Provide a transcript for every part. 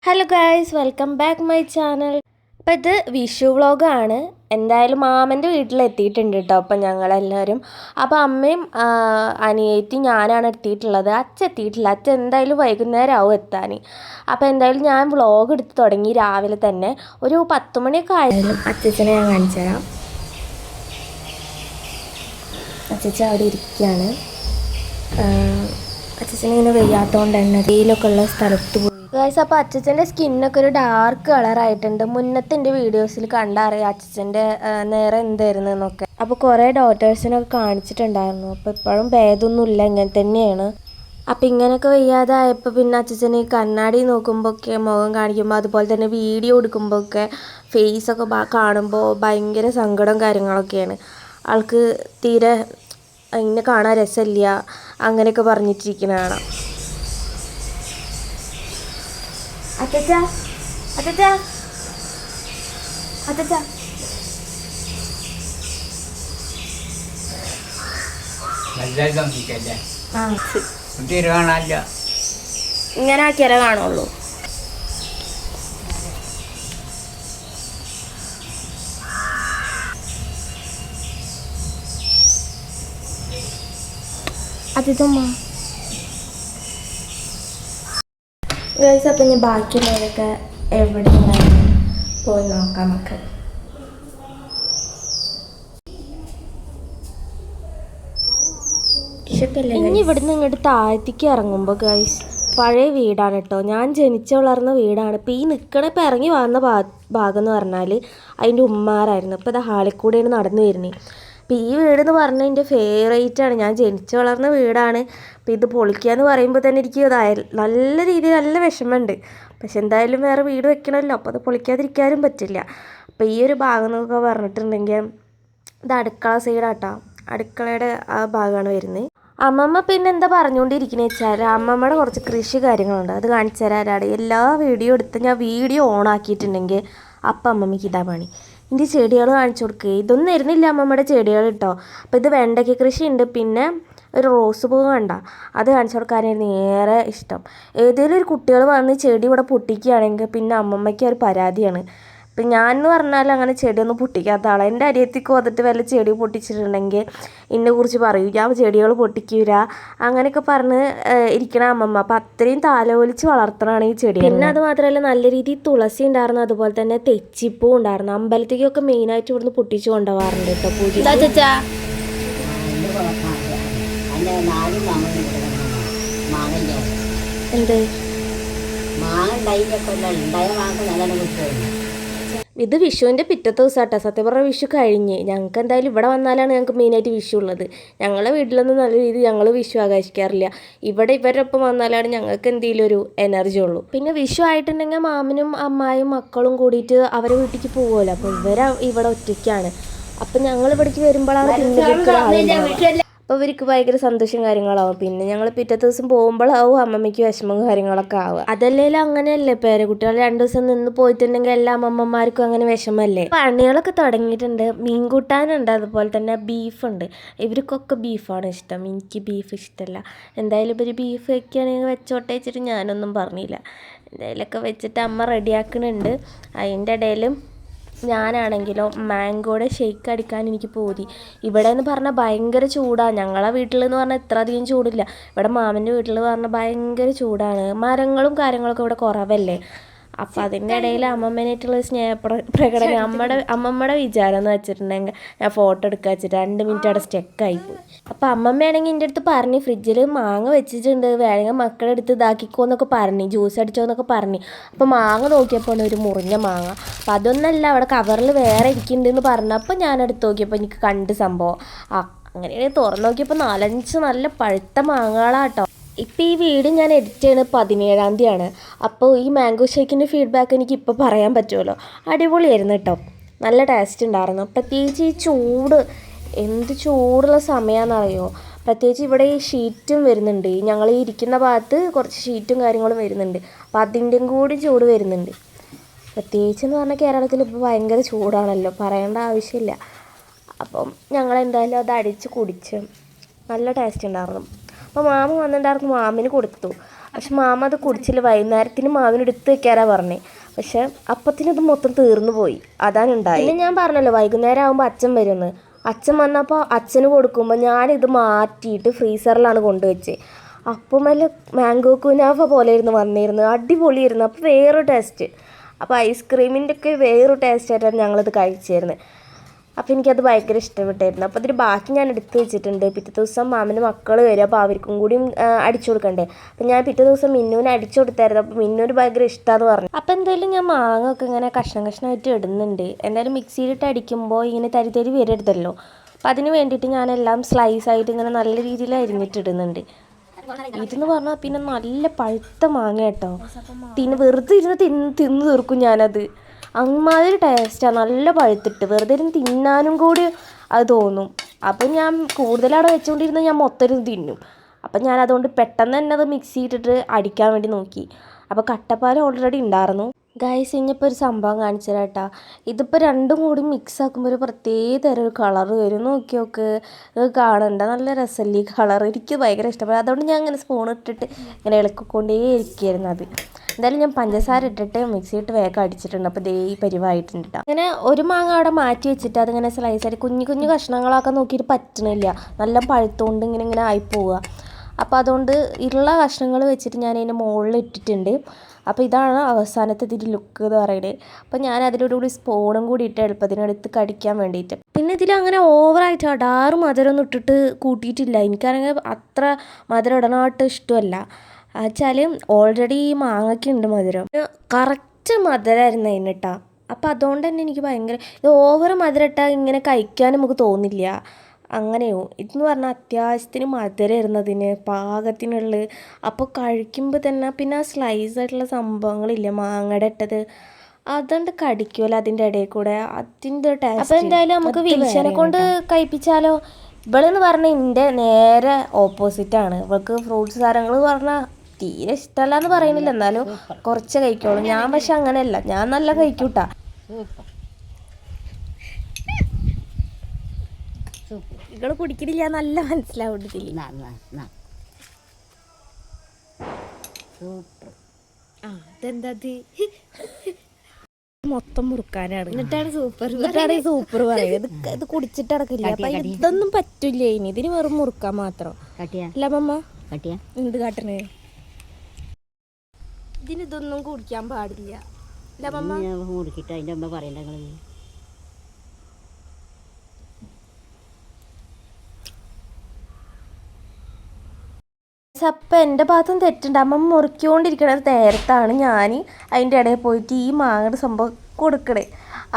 Hello guys, welcome back my channel. അപ്പോൾ ഇത് വിഷു വ്ളോഗാണ്. എന്തായാലും മാമൻ്റെ വീട്ടിലെത്തിയിട്ടുണ്ട് കേട്ടോ. അപ്പം ഞങ്ങളെല്ലാവരും, അപ്പോൾ അമ്മയും അനിയത്തി ഞാനാണ് എത്തിയിട്ടുള്ളത്. അച്ഛൻ എത്തിയിട്ടില്ല. അച്ഛൻ എന്തായാലും വൈകുന്നേരം ആവും എത്താൻ. അപ്പോൾ എന്തായാലും ഞാൻ വ്ളോഗ് എടുത്ത് തുടങ്ങി രാവിലെ തന്നെ. ഒരു 10 മണിയൊക്കെ ആയാലും അച്ഛനെ ഞാൻ കാണിച്ചു തരാം. അച്ഛൻ അവിടെ ഇരിക്കുകയാണ്. അച്ഛനിങ്ങനെ വെയ്യാത്തതുകൊണ്ട് തന്നെ വെയിലൊക്കെ ഉള്ള സ്ഥലത്ത് പോയി ഗൈസ്. അപ്പോൾ അച്ഛൻ്റെ സ്കിന്നൊക്കെ ഒരു ഡാർക്ക് കളറായിട്ടുണ്ട്. മുന്നത്തെ എൻ്റെ വീഡിയോസിൽ കണ്ടറിയാം അച്ഛൻ്റെ നേരെ എന്തായിരുന്നു എന്നൊക്കെ. അപ്പോൾ കുറേ ഡോക്ടേഴ്സിനൊക്കെ കാണിച്ചിട്ടുണ്ടായിരുന്നു. അപ്പോൾ ഇപ്പോഴും ഭേദമൊന്നുമില്ല, ഇങ്ങനെ തന്നെയാണ്. അപ്പോൾ ഇങ്ങനെയൊക്കെ വയ്യാതായപ്പോൾ പിന്നെ അച്ഛന് കണ്ണാടി നോക്കുമ്പോഴൊക്കെ, മുഖം കാണിക്കുമ്പോൾ, അതുപോലെ തന്നെ വീഡിയോ എടുക്കുമ്പോഴൊക്കെ ഫേസൊക്കെ കാണുമ്പോൾ ഭയങ്കര സങ്കടം കാര്യങ്ങളൊക്കെയാണ്. ആൾക്ക് തീരെ ഇങ്ങനെ കാണാൻ രസമില്ല അങ്ങനെയൊക്കെ പറഞ്ഞിട്ടിരിക്കുന്നതാണ്. അച്ഛാ അച്ഛാ അച്ഛാ ഇങ്ങനെ ആക്കിയാലേ കാണുള്ളൂ. അതിഥമ്മ ഗൈസ്. അപ്പം ഞാൻ ബാക്കിയുള്ളവരൊക്കെ എവിടെ പോയി നോക്കാം നമുക്ക്. ഇനി ഇവിടുന്ന് ഇങ്ങോട്ട് താഴത്തേക്ക് ഇറങ്ങുമ്പോൾ ഗൈസ് പഴയ വീടാണ് കേട്ടോ. ഞാൻ ജനിച്ചു വളർന്ന വീടാണ്. ഇപ്പോൾ ഈ നിൽക്കണിപ്പോൾ ഇറങ്ങി വന്ന ഭാഗം എന്ന് പറഞ്ഞാൽ അതിൻ്റെ ഉമ്മാരായിരുന്നു. ഇപ്പോൾ ഇത് ഹാളിക്കൂടെയാണ് നടന്നു വരുന്നത്. അപ്പോൾ ഈ വീടെന്ന് പറഞ്ഞാൽ എൻ്റെ ഫേവറേറ്റാണ്. ഞാൻ ജനിച്ചു വളർന്ന വീടാണ്. അപ്പോൾ ഇത് പൊളിക്കുക എന്ന് പറയുമ്പോൾ തന്നെ എനിക്ക് നല്ല രീതിയിൽ നല്ല വിഷമമുണ്ട്. പക്ഷെ എന്തായാലും വേറെ വീട് വെക്കണമല്ലോ, അപ്പോൾ അത് പൊളിക്കാതിരിക്കാനും പറ്റില്ല. അപ്പോൾ ഈ ഒരു ഭാഗം എന്നൊക്കെ പറഞ്ഞിട്ടുണ്ടെങ്കിൽ ഇത് അടുക്കള സൈഡാട്ടോ. അടുക്കളയുടെ ആ ഭാഗമാണ് വരുന്നത്. അമ്മമ്മ പിന്നെ എന്താ പറഞ്ഞുകൊണ്ടിരിക്കുന്നത് വെച്ചാൽ അമ്മമ്മയുടെ കുറച്ച് കൃഷി കാര്യങ്ങളുണ്ട്, അത് കാണിച്ചു തരാനാണ്. എല്ലാ വീഡിയോ എടുത്ത് ഞാൻ വീഡിയോ ഓൺ ആക്കിയിട്ടുണ്ടെങ്കിൽ അപ്പം അമ്മമ്മയ്ക്ക് ഇതാ പണി. ഇതിൻ്റെ ചെടികൾ കാണിച്ചു കൊടുക്കുക. ഇതൊന്നും ഇരുന്നില്ല അമ്മമ്മയുടെ ചെടികൾ കേട്ടോ. അപ്പോൾ ഇത് വെണ്ടയ്ക്ക കൃഷിയുണ്ട്, പിന്നെ ഒരു റോസ് പൂ കണ്ട അത് കാണിച്ചു കൊടുക്കാനായിരുന്നു ഏറെ ഇഷ്ടം. ഏതെങ്കിലും ഒരു കുട്ടികൾ വന്ന് ചെടി ഇവിടെ പൊട്ടിക്കുകയാണെങ്കിൽ പിന്നെ അമ്മമ്മയ്ക്ക് ഒരു പരാതിയാണ്. ഇപ്പം ഞാൻ എന്ന് പറഞ്ഞാൽ അങ്ങനെ ചെടിയൊന്നും പൊട്ടിക്കാത്ത ആളാണ്. എൻ്റെ അരിയത്തിക്ക് വന്നിട്ട് വല്ല ചെടി പൊട്ടിച്ചിട്ടുണ്ടെങ്കിൽ എന്നെ കുറിച്ച് പറയും, ഞാൻ ചെടികൾ പൊട്ടിക്കൂല അങ്ങനെയൊക്കെ പറഞ്ഞ് ഇരിക്കണ അമ്മമ്മ. അപ്പം അത്രയും താലോലിച്ച് വളർത്തണമാണ് ഈ ചെടി. പിന്നെ അത് മാത്രമല്ല നല്ല രീതിയിൽ തുളസി ഉണ്ടായിരുന്നു, അതുപോലെ തന്നെ തെച്ചിപ്പൂ ഉണ്ടായിരുന്നു. അമ്പലത്തേക്കൊക്കെ മെയിനായിട്ട് ഇവിടുന്ന് പൊട്ടിച്ച് കൊണ്ടുപോകാറുണ്ട് കേട്ടോ പൂജ. എന്ത് ഇത് വിഷുവിൻ്റെ പിറ്റത്തെ ദിവസം കേട്ടോ. സത്യം പറഞ്ഞാൽ വിഷു കഴിഞ്ഞ്. ഞങ്ങൾക്ക് എന്തായാലും ഇവിടെ വന്നാലാണ് ഞങ്ങൾക്ക് മെയിനായിട്ട് വിഷു ഉള്ളത്. ഞങ്ങളുടെ വീട്ടിലൊന്നും നല്ല രീതിയിൽ ഞങ്ങൾ വിഷു ആഘോഷിക്കാറില്ല. ഇവിടെ ഇവരൊപ്പം വന്നാലാണ് ഞങ്ങൾക്ക് എന്തെങ്കിലും ഒരു എനർജി ഉള്ളൂ. പിന്നെ വിഷു ആയിട്ടുണ്ടെങ്കിൽ മാമനും അമ്മായും മക്കളും കൂടിയിട്ട് അവരെ വീട്ടിലേക്ക് പോകുമല്ലോ. അപ്പോൾ ഇവിടെ ഒറ്റയ്ക്കാണ്. അപ്പം ഞങ്ങൾ ഇവിടേക്ക് വരുമ്പോഴാണ് പിന്നെ അപ്പോൾ ഇവർക്ക് ഭയങ്കര സന്തോഷം കാര്യങ്ങളാവും. പിന്നെ ഞങ്ങൾ പിറ്റത്തെ ദിവസം പോകുമ്പോഴാവും അമ്മമ്മയ്ക്ക് വിഷമവും കാര്യങ്ങളൊക്കെ ആവുക. അതല്ലേലും അങ്ങനെയല്ലേ, പേരക്കുട്ടികൾ 2 ദിവസം നിന്ന് പോയിട്ടുണ്ടെങ്കിൽ എല്ലാ അമ്മമ്മമാർക്കും അങ്ങനെ വിഷമല്ലേ. പണികളൊക്കെ തുടങ്ങിയിട്ടുണ്ട്. മീൻ കൂട്ടാനുണ്ട്, അതുപോലെ തന്നെ ബീഫുണ്ട്. ഇവർക്കൊക്കെ ബീഫാണ് ഇഷ്ടം, എനിക്ക് ബീഫ് ഇഷ്ടമല്ല. എന്തായാലും ഇവർ ബീഫ് വയ്ക്കുകയാണെങ്കിൽ വെച്ചോട്ടെ വെച്ചിട്ട് ഞാനൊന്നും പറഞ്ഞില്ല. എന്തായാലൊക്കെ വെച്ചിട്ട് അമ്മ റെഡിയാക്കുന്നുണ്ട്. അതിൻ്റെ ഇടയിലും ഞാനാണെങ്കിലോ മാംഗോയുടെ ഷെയ്ക്ക് അടിക്കാൻ എനിക്ക് പോതി. ഇവിടെ എന്ന് പറഞ്ഞാൽ ഭയങ്കര ചൂടാണ്. ഞങ്ങളെ വീട്ടിൽ എന്ന് പറഞ്ഞാൽ ഇത്ര അധികം ചൂടില്ല. ഇവിടെ മാമൻ്റെ വീട്ടിൽ പറഞ്ഞാൽ ഭയങ്കര ചൂടാണ്. മരങ്ങളും കാര്യങ്ങളൊക്കെ ഇവിടെ കുറവല്ലേ. അപ്പം അതിൻ്റെ ഇടയിൽ അമ്മമ്മേനായിട്ടുള്ള സ്നേഹപ്രകടനം അമ്മമ്മയുടെ വിചാരം എന്ന് വെച്ചിട്ടുണ്ടെങ്കിൽ ഞാൻ ഫോട്ടോ എടുക്കുക വെച്ചിട്ട് 2 മിനിറ്റ് അവിടെ സ്റ്റെക്കായിപ്പോയി. അപ്പോൾ അമ്മമ്മയാണെങ്കിൽ എൻ്റെ അടുത്ത് പറഞ്ഞ് ഫ്രിഡ്ജിൽ മാങ്ങ വെച്ചിട്ടുണ്ട്, വേണമെങ്കിൽ മക്കളുടെ അടുത്ത് ഇതാക്കിക്കോ എന്നൊക്കെ പറഞ്ഞ്, ജ്യൂസ് അടിച്ചോ എന്നൊക്കെ പറഞ്ഞ്. അപ്പോൾ മാങ്ങ നോക്കിയപ്പോൾ ഒരു മുറിഞ്ഞ മാങ്ങ. അപ്പം അതൊന്നല്ല, അവിടെ കവറിൽ വേറെ ഇരിക്കുന്നുണ്ടെന്ന് പറഞ്ഞപ്പോൾ ഞാൻ എടുത്ത് നോക്കിയപ്പോൾ എനിക്ക് കണ്ട് സംഭവം. അങ്ങനെ തുറന്ന് നോക്കിയപ്പോൾ 4-5 നല്ല പഴുത്ത മാങ്ങകളാട്ടോ. ഇപ്പോൾ ഈ വീഡിയോ ഞാൻ എഡിറ്റ് ചെയ്യുന്നത് 17-ാം തീയതിയാണ്. അപ്പോൾ ഈ മാംഗോ ഷേക്കിൻ്റെ ഫീഡ്ബാക്ക് എനിക്ക് ഇപ്പോൾ പറയാൻ പറ്റുമല്ലോ. അടിപൊളിയായിരുന്നു കേട്ടോ, നല്ല ടേസ്റ്റ് ഉണ്ടായിരുന്നു. പ്രത്യേകിച്ച് ഈ ചൂട്, എന്ത് ചൂടുള്ള സമയമാണെന്നറിയോ. പ്രത്യേകിച്ച് ഇവിടെ ഈ ഷീറ്റും വരുന്നുണ്ട്. ഞങ്ങൾ ഈ ഇരിക്കുന്ന ഭാഗത്ത് കുറച്ച് ഷീറ്റും കാര്യങ്ങളും വരുന്നുണ്ട്. അപ്പോൾ അതിൻ്റെയും കൂടി ചൂട് വരുന്നുണ്ട്. പ്രത്യേകിച്ച് എന്ന് പറഞ്ഞാൽ കേരളത്തിൽ ഇപ്പോൾ ഭയങ്കര ചൂടാണല്ലോ, പറയേണ്ട ആവശ്യമില്ല. അപ്പം ഞങ്ങൾ എന്തായാലും അത് അടിച്ച് കുടിച്ച് നല്ല ടേസ്റ്റ് ഉണ്ടായിരുന്നു. അപ്പോൾ മാമ വന്നിട്ടുണ്ടായിരുന്നു, മാമിന് കൊടുത്തു. പക്ഷെ മാമ അത് കുടിച്ചില്ല. വൈകുന്നേരത്തിന് മാവിന് എടുത്ത് വെക്കാനാണ് പറഞ്ഞത്. പക്ഷെ അപ്പത്തിനത് മൊത്തം തീർന്നു പോയി. അതാണ് ഉണ്ടായി. പിന്നെ ഞാൻ പറഞ്ഞല്ലോ വൈകുന്നേരം ആകുമ്പോൾ അച്ഛൻ വരുമെന്ന്. അച്ഛൻ വന്നപ്പോൾ അച്ഛന് കൊടുക്കുമ്പോൾ ഞാനിത് മാറ്റിയിട്ട് ഫ്രീസറിലാണ് കൊണ്ടുവച്ചത്. അപ്പം വല്ല മാംഗോ കുനാഫ പോലെ ആയിരുന്നു വന്നിരുന്നത്. അടിപൊളിയായിരുന്നു. അപ്പോൾ വേറൊരു ടേസ്റ്റ്. അപ്പോൾ ഐസ്ക്രീമിൻ്റെ ഒക്കെ വേറൊരു ടേസ്റ്റ് ആയിട്ടാണ് ഞങ്ങളിത് കഴിച്ചിരുന്നത്. അപ്പോൾ എനിക്കത് ഭയങ്കര ഇഷ്ടപ്പെട്ടായിരുന്നു. അപ്പോൾ അതിന് ബാക്കി ഞാൻ എടുത്ത് വെച്ചിട്ടുണ്ട്. പിറ്റേ ദിവസം മാമൻ്റെ മക്കൾ വരും. അപ്പോൾ അവർക്കും കൂടിയും അടിച്ചു കൊടുക്കണ്ടേ. അപ്പോൾ ഞാൻ പിറ്റേ ദിവസം മിന്നുവിന് അടിച്ചു കൊടുത്തായിരുന്നു. അപ്പോൾ മിന്നുവിന് ഭയങ്കര ഇഷ്ടമാണെന്ന് പറഞ്ഞു. അപ്പോൾ എന്തായാലും ഞാൻ മാങ്ങ ഒക്കെ ഇങ്ങനെ കഷ്ണമായിട്ട് ഇടുന്നുണ്ട്. എന്തായാലും മിക്സിയിലിട്ട് അടിക്കുമ്പോൾ ഇങ്ങനെ തരി വരരുതല്ലോ. അപ്പോൾ അതിന് വേണ്ടിയിട്ട് ഞാനെല്ലാം സ്ലൈസായിട്ട് ഇങ്ങനെ നല്ല രീതിയിൽ അരിഞ്ഞിട്ടിടുന്നുണ്ട്. ഇതെന്ന് പറഞ്ഞാൽ പിന്നെ നല്ല പഴുത്ത മാങ്ങ കേട്ടോ. വെറുതെ ഇരുന്ന് തിന്ന് തീർക്കും ഞാനത്. അമ്മാതിരി ടേസ്റ്റാണ്. നല്ല പഴുത്തിട്ട് വെറുതെ ഇരുന്ന് തിന്നാനും കൂടി അത് തോന്നും. അപ്പം ഞാൻ കൂടുതലവിടെ വെച്ചുകൊണ്ടിരുന്ന് ഞാൻ മൊത്തം തിന്നും. അപ്പം ഞാൻ അതുകൊണ്ട് പെട്ടെന്ന് തന്നെ അത് മിക്സി ഇട്ടിട്ട് അടിക്കാൻ വേണ്ടി നോക്കി. അപ്പോൾ കട്ടപ്പാൽ ഓൾറെഡി ഉണ്ടായിരുന്നു. ഗൈസ് ഇനിയിപ്പോൾ ഒരു സംഭവം കാണിച്ചു തരാം കേട്ടോ. ഇതിപ്പോൾ രണ്ടും കൂടി മിക്സ് ആക്കുമ്പോൾ ഒരു പ്രത്യേക തരം ഒരു കളറ് വരും. നോക്ക് കാണണ്ട. നല്ല രസമല്ലേ ഈ കളർ. എനിക്ക് ഭയങ്കര ഇഷ്ടപ്പെട്ടു. അതുകൊണ്ട് ഞാൻ ഇങ്ങനെ സ്പൂൺ ഇട്ടിട്ട് ഇങ്ങനെ ഇളക്കിക്കൊണ്ടേ ഇരിക്കുകയായിരുന്നു. അത് എന്തായാലും ഞാൻ പഞ്ചസാര ഇട്ടിട്ട് മിക്സിയിട്ട് വേഗം അടിച്ചിട്ടുണ്ട്. അപ്പോൾ ദേ ഈ പരിവായിട്ടുണ്ട് കേട്ടോ. അങ്ങനെ ഒരു മാങ്ങ അവിടെ മാറ്റി വെച്ചിട്ട് അതിങ്ങനെ സ്ലൈസായിട്ട് കുഞ്ഞു കഷ്ണങ്ങളൊക്കെ നോക്കിയിട്ട് പറ്റണില്ല. നല്ല പഴുത്തുകൊണ്ട് ഇങ്ങനെ ആയിപ്പോവുക. അപ്പോൾ അതുകൊണ്ട് ഉള്ള കഷ്ണങ്ങൾ വെച്ചിട്ട് ഞാൻ അതിൻ്റെ മുകളിൽ ഇട്ടിട്ടുണ്ട്. അപ്പോൾ ഇതാണ് അവസാനത്തെ ഇതിൻ്റെ ലുക്ക് എന്ന് പറയുന്നത്. അപ്പോൾ ഞാൻ അതിലൂടെ സ്പൂണും കൂടി ഇട്ട് എളുപ്പത്തിനെടുത്ത് കടിക്കാൻ വേണ്ടിയിട്ട്. പിന്നെ ഇതിലങ്ങനെ ഓവറായിട്ട് അടാറ് മധുരമൊന്നും ഇട്ടിട്ട് കൂട്ടിയിട്ടില്ല. എനിക്കാണെങ്കിൽ അത്ര മധുരം ഇടണമായിട്ട് ഇഷ്ടമല്ല. വെച്ചാൽ ഓൾറെഡി ഈ മാങ്ങയ്ക്കുണ്ട് മധുരം. കറക്റ്റ് മധുരമായിരുന്നു അതിന് കേട്ടോ. അപ്പോൾ അതുകൊണ്ട് തന്നെ എനിക്ക് ഭയങ്കര ഇത് ഓവർ മധുരം ഇട്ടാൽ ഇങ്ങനെ കഴിക്കാൻ നമുക്ക് തോന്നില്ല. അങ്ങനെയോ ഇതെന്ന് പറഞ്ഞാൽ അത്യാവശ്യത്തിന് മധുരം ഇരുന്നതിന് പാകത്തിനുള്ള. അപ്പോൾ കഴിക്കുമ്പോൾ തന്നെ പിന്നെ ആ സ്ലൈസായിട്ടുള്ള സംഭവങ്ങളില്ലേ മാങ്ങയുടെ ഇട്ടത് അതുകൊണ്ട് കടിക്കുമല്ലോ അതിൻ്റെ ഇടയിൽ കൂടെ. അതിൻ്റെ ടേസ്റ്റ്. അപ്പോൾ എന്തായാലും നമുക്ക് വിൽശനെ കൊണ്ട് കഴിപ്പിച്ചാലോ. ഇവളെന്ന് പറഞ്ഞാൽ എൻ്റെ നേരെ ഓപ്പോസിറ്റാണ്. ഇവൾക്ക് ഫ്രൂട്ട്സ് സാധനങ്ങൾ പറഞ്ഞാൽ തീരെ ഇഷ്ടമല്ല എന്ന് പറയുന്നില്ല. എന്നാലും കുറച്ച് കഴിക്കുള്ളൂ. ഞാൻ പക്ഷെ അങ്ങനെയല്ല. ഞാൻ നല്ല കഴിക്കൂട്ടാ. ഇങ്ങള് കുടിക്കണില്ല നല്ല മനസ്സിലാവുന്നില്ല. അതെന്താ മൊത്തം മുറുക്കാനാണ്. എന്നിട്ടാണ് സൂപ്പർ പറയുന്നത്. ഇത് കുടിച്ചിട്ട് അടക്കില്ല. അപ്പൊ ഇതൊന്നും പറ്റില്ല. ഇനി ഇതിന് വെറും മുറുക്കാൻ മാത്രം അല്ല മമ്മ. എന്ത് കാട്ടണേ ഇതിന് ഇതൊന്നും കുടിക്കാൻ പാടില്ല അല്ല മമ്മ. അപ്പം എൻ്റെ ഭാഗത്തും തെറ്റുണ്ട്. അമ്മ മുറിക്കൊണ്ടിരിക്കണത് നേരത്താണ് ഞാൻ അതിൻ്റെ ഇടയിൽ പോയിട്ട് ഈ മാങ്ങയുടെ സംഭവം കൊടുക്കണേ.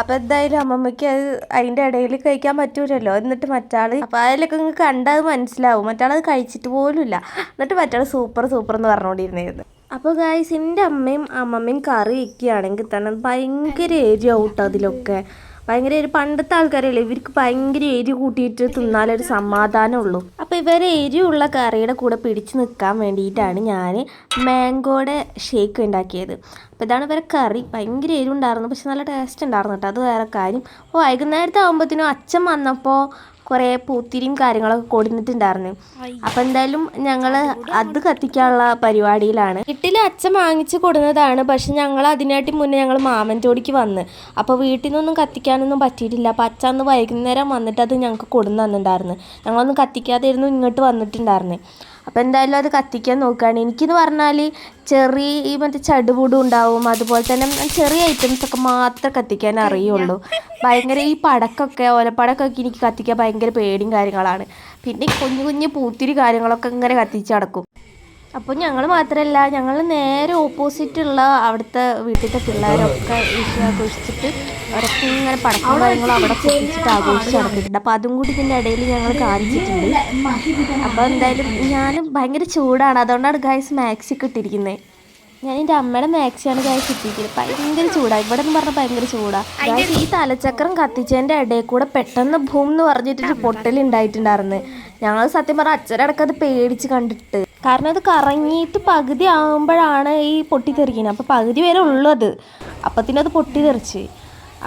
അപ്പോൾ എന്തായാലും അമ്മമ്മയ്ക്ക് അത് അതിൻ്റെ ഇടയിൽ കഴിക്കാൻ പറ്റൂലല്ലോ. എന്നിട്ട് മറ്റാൾ അപ്പോൾ അതിലൊക്കെ നിങ്ങൾക്ക് കണ്ടത് മനസ്സിലാവും. മറ്റാളത് കഴിച്ചിട്ട് പോലും ഇല്ല. എന്നിട്ട് മറ്റാൾ സൂപ്പർ എന്ന് പറഞ്ഞുകൊണ്ടിരുന്നായിരുന്നു. അപ്പോൾ ഗായ്സ് എൻ്റെ അമ്മമ്മയും കറി വയ്ക്കുകയാണെങ്കിൽ തന്നെ ഭയങ്കര എരിയാവും കേട്ടോ. അതിലൊക്കെ ഭയങ്കര പണ്ടത്തെ ആൾക്കാരല്ലേ ഇവർക്ക് ഭയങ്കര എരി കൂട്ടിയിട്ട് തിന്നാലൊരു സമാധാനമുള്ളൂ. അപ്പോൾ ഇവരെ എരിയുള്ള കറിയുടെ കൂടെ പിടിച്ച് നിൽക്കാൻ വേണ്ടിയിട്ടാണ് ഞാൻ മാംഗോയുടെ ഷേക്ക് ഉണ്ടാക്കിയത്. അപ്പോൾ ഇതാണ് ഇവരെ കറി. ഭയങ്കര എരിവുണ്ടായിരുന്നു. പക്ഷെ നല്ല ടേസ്റ്റ് ഉണ്ടായിരുന്നു കേട്ടോ. അത് വേറെ കാര്യം. അപ്പോൾ വൈകുന്നേരത്തെ ആകുമ്പോഴത്തേനും അച്ഛൻ വന്നപ്പോൾ കുറേ പൂത്തിരിയും കാര്യങ്ങളൊക്കെ കൊടുത്തിട്ടുണ്ടായിരുന്നു. അപ്പം എന്തായാലും ഞങ്ങൾ അത് കത്തിക്കാനുള്ള പരിപാടിയിലാണ്. വീട്ടിൽ അച്ഛൻ വാങ്ങിച്ച് കൊടുന്നതാണ്. പക്ഷെ ഞങ്ങൾ അതിനായിട്ട് മുന്നേ ഞങ്ങൾ മാമൻചോടിക്ക് വന്ന്. അപ്പോൾ വീട്ടിൽ നിന്നൊന്നും കത്തിക്കാനൊന്നും പറ്റിയിട്ടില്ല. അപ്പോൾ അച്ഛൻ അന്ന് വൈകുന്നേരം വന്നിട്ട് അത് ഞങ്ങൾക്ക് കൊടുന്ന് തന്നിട്ടുണ്ടായിരുന്നു. ഞങ്ങളൊന്നും കത്തിക്കാതെയായിരുന്നു ഇങ്ങോട്ട് വന്നിട്ടുണ്ടായിരുന്നു. അപ്പോൾ എന്തായാലും അത് കത്തിക്കാൻ നോക്കുകയാണ്. എനിക്കെന്ന് പറഞ്ഞാൽ ചെറിയ മറ്റേ ചടുപുടും ഉണ്ടാവും. അതുപോലെ തന്നെ ചെറിയ ഐറ്റംസൊക്കെ മാത്രമേ കത്തിക്കാൻ അറിയുള്ളൂ. ഭയങ്കര ഈ പടക്കമൊക്കെ ഓലപ്പടക്കമൊക്കെ എനിക്ക് കത്തിക്കാൻ ഭയങ്കര പേടിയും കാര്യങ്ങളാണ്. പിന്നെ കുഞ്ഞു പൂത്തിരി കാര്യങ്ങളൊക്കെ ഇങ്ങനെ കത്തിച്ച് നടക്കും. അപ്പോൾ ഞങ്ങൾ മാത്രമല്ല, ഞങ്ങൾ നേരെ ഓപ്പോസിറ്റുള്ള അവിടുത്തെ വീട്ടിലത്തെ പിള്ളേരൊക്കെ വിഷു ആഘോഷിച്ചിട്ട് അവരൊക്കെ ഇങ്ങനെ പടക്കം കാര്യങ്ങളും അവിടെ പൊട്ടിച്ചിട്ട് ആഘോഷിച്ച് നടത്തിയിട്ടുണ്ട്. അപ്പോൾ അതും കൂടി ഇതിൻ്റെ ഇടയിൽ ഞങ്ങൾ കാണിച്ചിട്ടുണ്ട്. അപ്പോൾ എന്തായാലും ഞാൻ ഭയങ്കര ചൂടാണ്. അതുകൊണ്ടാണ് ഗൈസ് മാക്സി ഒക്കെ ഇട്ടിരിക്കുന്നത്. ഞാൻ എൻ്റെ അമ്മയുടെ മാക്സിയാണ് ഗൈസ് ഇട്ടിരിക്കുന്നത്. ഭയങ്കര ചൂടാണ്. ഇവിടെ എന്ന് പറഞ്ഞാൽ ഭയങ്കര ചൂടാണ് ഗൈസ്. ഈ തലച്ചക്രം കത്തിച്ചതിൻ്റെ ഇടയിൽ കൂടെ പെട്ടെന്ന് ഭൂം എന്ന് പറഞ്ഞിട്ടൊരു പൊട്ടലുണ്ടായിട്ടുണ്ടായിരുന്നു. ഞങ്ങൾ സത്യം പറഞ്ഞാൽ അച്ഛനടക്കം അത് പേടിച്ച് കണ്ടിട്ട്. കാരണം അത് കറങ്ങിയിട്ട് പകുതി ആകുമ്പോഴാണ് ഈ പൊട്ടിത്തെറിക്കുന്നത്. അപ്പോൾ പകുതി വരെ ഉള്ളത് അപ്പത്തിനത് പൊട്ടിത്തെറിച്ച്.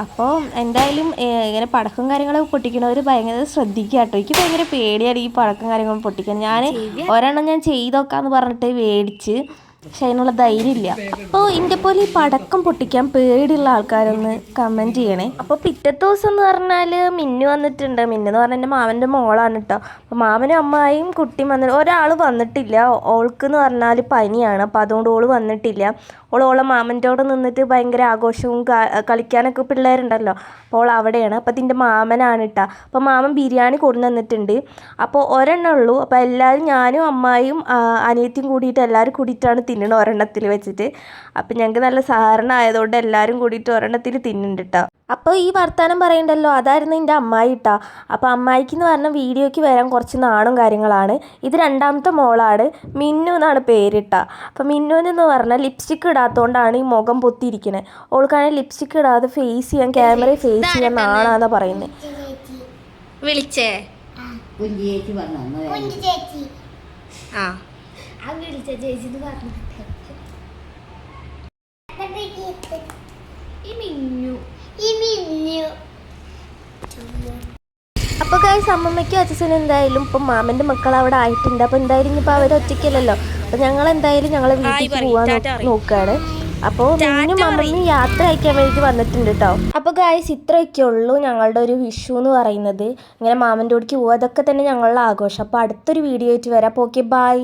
അപ്പോൾ എന്തായാലും ഇങ്ങനെ പടക്കം കാര്യങ്ങളൊക്കെ പൊട്ടിക്കണവർ ഭയങ്കര ശ്രദ്ധിക്കുക കേട്ടോ. എനിക്ക് ഭയങ്കര പേടിയാണ് ഈ പടക്കം കാര്യങ്ങൾ പൊട്ടിക്കാൻ. ഞാൻ ഒരെണ്ണം ഞാൻ ചെയ്ത് നോക്കാമെന്ന് പറഞ്ഞിട്ട് മേടിച്ച് പക്ഷെ അതിനുള്ള ധൈര്യം ഇല്ല. അപ്പോൾ ഇതിൻ്റെ പോലെ ഈ പടക്കം പൊട്ടിക്കാൻ പേടിയുള്ള ആൾക്കാരൊന്ന് കമൻറ്റ് ചെയ്യണേ. അപ്പോൾ പിറ്റത്തെ ദിവസം എന്ന് പറഞ്ഞാൽ മിന്നു വന്നിട്ടുണ്ട്. മിന്നു എന്ന് പറഞ്ഞാൽ എൻ്റെ മാമൻ്റെ മോളാണ് കേട്ടോ. അപ്പോൾ മാമനും അമ്മായിയും കുട്ടിയും വന്നിട്ട് ഒരാൾ വന്നിട്ടില്ല. ഓൾക്ക് എന്ന് പറഞ്ഞാൽ പനിയാണ്. അപ്പോൾ അതുകൊണ്ട് ഓൾ വന്നിട്ടില്ല. ഓളെ മാമൻ്റെ അവിടെ നിന്നിട്ട് ഭയങ്കര ആഘോഷവും കളിക്കാനൊക്കെ പിള്ളേരുണ്ടല്ലോ. അപ്പോൾ അവിടെയാണ്. അപ്പോൾ ഇതിൻ്റെ മാമനാണ് കേട്ടോ. അപ്പോൾ മാമൻ ബിരിയാണി കൊണ്ടു തന്നിട്ടുണ്ട്. അപ്പോൾ ഒരെണ്ണം ഉള്ളൂ. അപ്പോൾ എല്ലാവരും ഞാനും അമ്മായിയും അനിയത്തിയും കൂടിയിട്ട് എല്ലാവരും കൂടിയിട്ടാണ് തിന്നണം ഒരെണ്ണത്തിൽ വെച്ചിട്ട്. അപ്പം ഞങ്ങൾക്ക് നല്ല സഹകരണം ആയതുകൊണ്ട് എല്ലാവരും കൂടിയിട്ട് ഒരെണ്ണത്തിൽ തിന്നുന്നുണ്ട് കേട്ടോ. അപ്പോൾ ഈ വർത്തമാനം പറയണ്ടല്ലോ, അതായിരുന്നു എൻ്റെ അമ്മായി കേട്ടോ. അപ്പോൾ അമ്മായിക്ക് എന്ന് പറഞ്ഞാൽ വീഡിയോയ്ക്ക് വരാൻ കുറച്ച് നാണും കാര്യങ്ങളാണ്. ഇത് രണ്ടാമത്തെ മോളാണ്, മിന്നു എന്നാണ് പേരിട്ട. അപ്പോൾ മിന്നുവിനെന്ന് പറഞ്ഞാൽ ലിപ്സ്റ്റിക്ക് ഇടാത്തതുകൊണ്ടാണ് ഈ മുഖം പൊത്തിയിരിക്കുന്നത്. ഓൾക്കാണെങ്കിൽ ലിപ്സ്റ്റിക്ക് ഇടാതെ ഫേസ് ചെയ്യാൻ, ക്യാമറയിൽ ഫേസ് ചെയ്യാൻ നാണാന്നാ പറയുന്നത്. വിളിച്ചേ അപ്പോൾ ഗൈസ്, അമ്മമ്മയ്ക്കും അച്ഛനും എന്തായാലും ഇപ്പം മാമൻ്റെ മക്കൾ അവിടെ ആയിട്ടുണ്ട്. അപ്പോൾ എന്തായാലും ഇനിയിപ്പോൾ അവർ ഒറ്റയ്ക്കല്ലല്ലോ. അപ്പോൾ ഞങ്ങൾ എന്തായാലും ഞങ്ങളെ വീട്ടിലേക്ക് പോകാൻ നോക്കുകയാണ്. അപ്പോൾ മിന്നും അമ്മമ്മയും യാത്ര അയക്കാൻ വേണ്ടി വന്നിട്ടുണ്ട് കേട്ടോ. അപ്പോൾ ഗൈസ്, ഇത്രയൊക്കെ ഉള്ളൂ ഞങ്ങളുടെ ഒരു വിഷു എന്ന് പറയുന്നത്. ഇങ്ങനെ മാമൻ്റെ കൂടിക്ക് പോകുക, അതൊക്കെ തന്നെ ഞങ്ങളുടെ ആഘോഷം. അപ്പോൾ അടുത്തൊരു വീഡിയോ ആയിട്ട് വരാം. അപ്പോൾ ഓക്കെ, ബൈ.